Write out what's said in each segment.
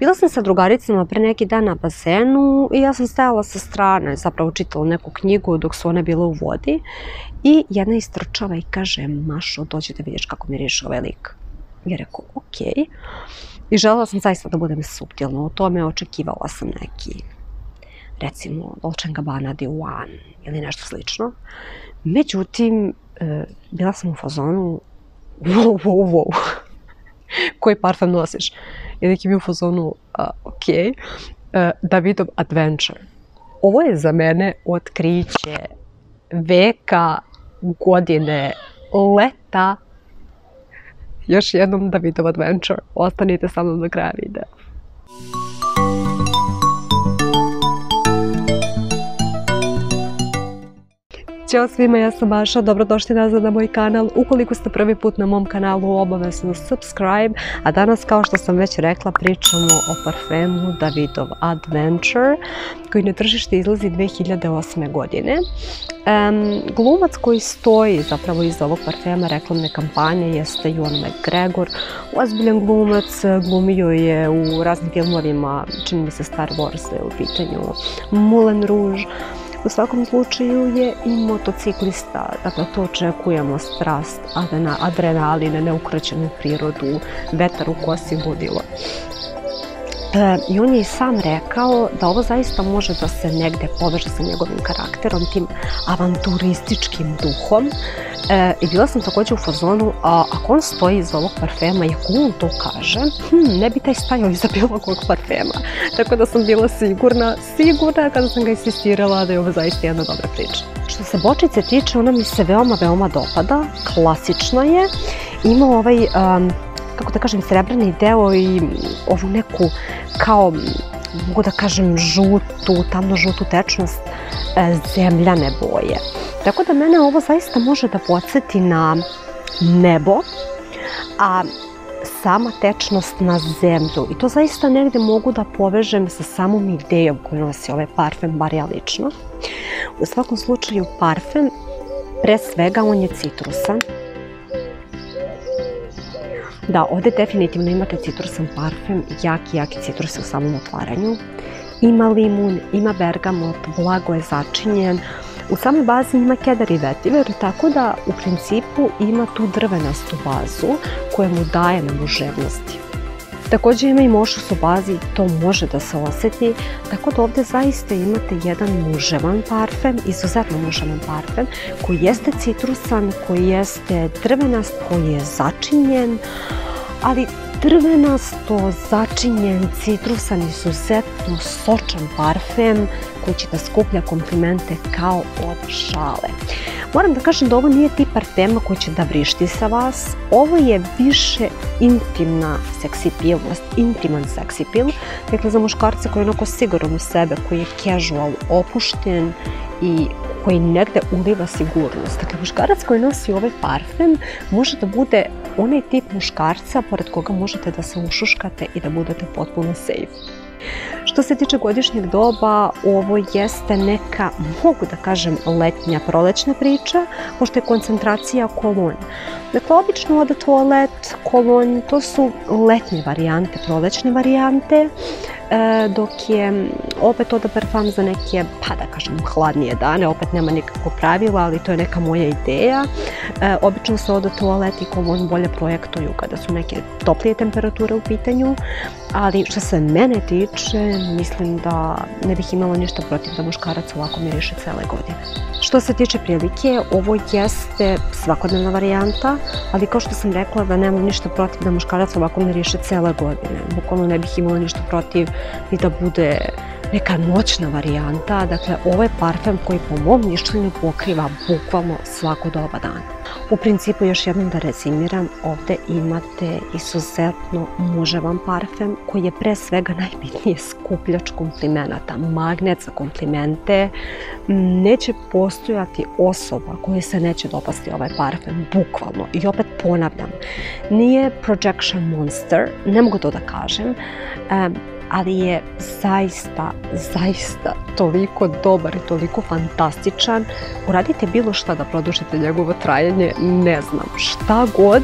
Bila sam sa drugaricama pre neki dan na bazenu i ja sam stajala sa strane, zapravo čitala neku knjigu dok su one bile u vodi i jedna istrčava i kaže: Mašo, dođi da vidiš kako miriše ovaj lik. Ja rekao, okej. I želela sam zaista da budem suptilna u tome, očekivala sam neki, recimo, Dolce & Gabbana Diwan ili nešto slično. Međutim, bila sam u fazonu, wow, koji parfem nosiš? I neki mi u fazonu, okej, Davidov Adventure. Ovo je za mene otkriće veka, godine, leta. Još jednom Davidov Adventure. Ostanite sa mnom do kraja videa. Ćao svima, ja sam Maša, dobrodošli nazad na moj kanal. Ukoliko ste prvi put na mom kanalu, obavezno subscribe. A danas, kao što sam već rekla, pričamo o parfemu Davidov Adventure, koji na tržište izlazi 2008. godine. Glumac koji stoji zapravo iza ovog parfema reklamne kampanje jeste Ewan McGregor. Ozbiljan glumac, glumio je u raznim filmovima, čini mi se Star Wars je u pitanju, Moulin Rouge. U svakom slučaju je i motociklista, dakle to očekujemo, strast, adrenalin, neukraćenu prirodu, vetar u kosi, ludilo. I on je i sam rekao da ovo zaista može da se negde poveže sa njegovim karakterom, tim avanturističkim duhom. I bila sam također u fazonu, ako on stoji iza ovog parfema i ako on to kaže, ne bi taj stajao iza bilo kog parfema. Tako da sam bila sigurna kada sam ga insistirala da je ovo zaista jedna dobra priča. Što se bočice tiče, ona mi se veoma dopada, klasična je, ima ovaj, kako da kažem, srebrni deo i ovu neku, kao, mogu da kažem, žutu, tamno-žutu tečnost zemljane boje. Tako da mene ovo zaista može da podsjeti na nebo, a sama tečnost na zemlju. I to zaista negde mogu da povežem sa samom idejom koju nosi ovaj parfem, bar ja lično. U svakom slučaju parfem, pre svega on je citrusan. Da, ovdje definitivno imate citrusan parfem, jaki citrus u samom otvaranju. Ima limun, ima bergamot, blago je začinjen. U samoj bazi ima kedar i vetiver, tako da u principu ima tu drvenastu bazu koja mu daje na muževnosti. Također ima i mošus u bazi, to može da se osjeti, tako da ovdje zaista imate jedan muževan parfem, izuzetno muževan parfem, koji jeste citrusan, koji jeste drvenast, koji je začinjen, ali drvenasto, začinjen, citrusan, izuzetno sočan parfem koji će da skuplja komplimente kao od šale. Moram da kažem da ovo nije tip parfema koji će da vrišti sa vas. Ovo je više intimna seksipilnost, intiman seksipil. Dakle, za muškarca koji je onako siguran u sebe, koji je casual, opušten i koji negde uliva sigurnost. Dakle, muškarac koji nosi ovaj parfem može da bude onaj tip muškarca pored koga možete da se ušuškate i da budete potpuno safe. Što se tiče godišnjeg doba, ovo jeste neka, mogu da kažem, letnja, prolećna priča, pošto je koncentracija kolon. Dakle, obično ode toalet, kolon, to su letnje varijante, prolećne varijante, dok je opet oda parfum za neke, pa da kažem, hladnije dane, opet nema nikakvog pravila, ali to je neka moja ideja. Obično se oda toalet i kolon bolje projektuju kada su neke toplije temperature u pitanju, ali što se mene tiče, mislim da ne bih imala ništa protiv da muškarac ovako miriše cele godine. Što se tiče prilike, ovo jeste svakodnevna varijanta, ali kao što sam rekla da nemam ništa protiv da muškarac ovako miriše cele godine. Bukvalno ne bih imala ništa protiv i da bude neka noćna varijanta. Dakle, ovo je parfem koji po mom mišljenju pokriva bukvalno svako doba dana. U principu, još jednom da rezimiram, ovdje imate izuzetno muževan parfem koji je pre svega najbitnije skupljač komplimenata, magnet za komplimente. Neće postojati osoba kojoj se neće dopasti ovaj parfem, bukvalno. I opet ponavljam, nije projection monster, ne mogu to da kažem, ali je zaista toliko dobar i toliko fantastičan. Uradite bilo šta da produžite njegovo trajanje poklonje, ne znam, šta god,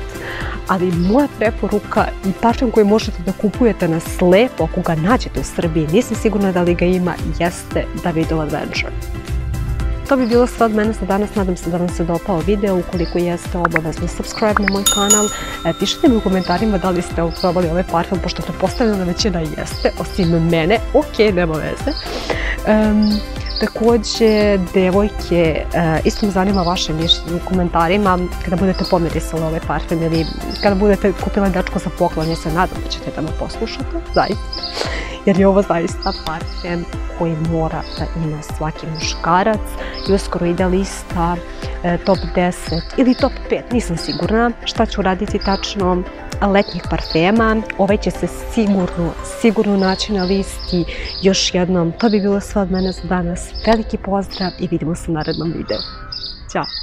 ali moja preporuka i parfem koji možete da kupujete na slepo ako ga nađete u Srbiji, nisam sigurna da li ga ima, jeste Davidov Adventure. To bi bilo sve od mene za danas, nadam se da vam se dopao video, ukoliko jeste obavezno subscribe na moj kanal, pišite mi u komentarima da li ste probali ovaj parfum, pošto pretpostavljam da većina jeste, osim mene, ok, nema veze. Takođe, devojke, isto me zanima vaše mišljenje u komentarima kada budete pomirisali ovaj parfum ili kada budete kupili dečko za poklon, ja se nadam da ćete da me poslušate, zaista. Jer je ovo zaista parfem koji mora da ima svaki muškarac i uskoro ide lista top 10 ili top 5, nisam sigurna šta ću raditi tačno, letnjih parfema. Ovaj će se sigurno naći na listi. Još jednom, to bi bilo sve od mene za danas. Veliki pozdrav i vidimo se u narednom videu. Ćao!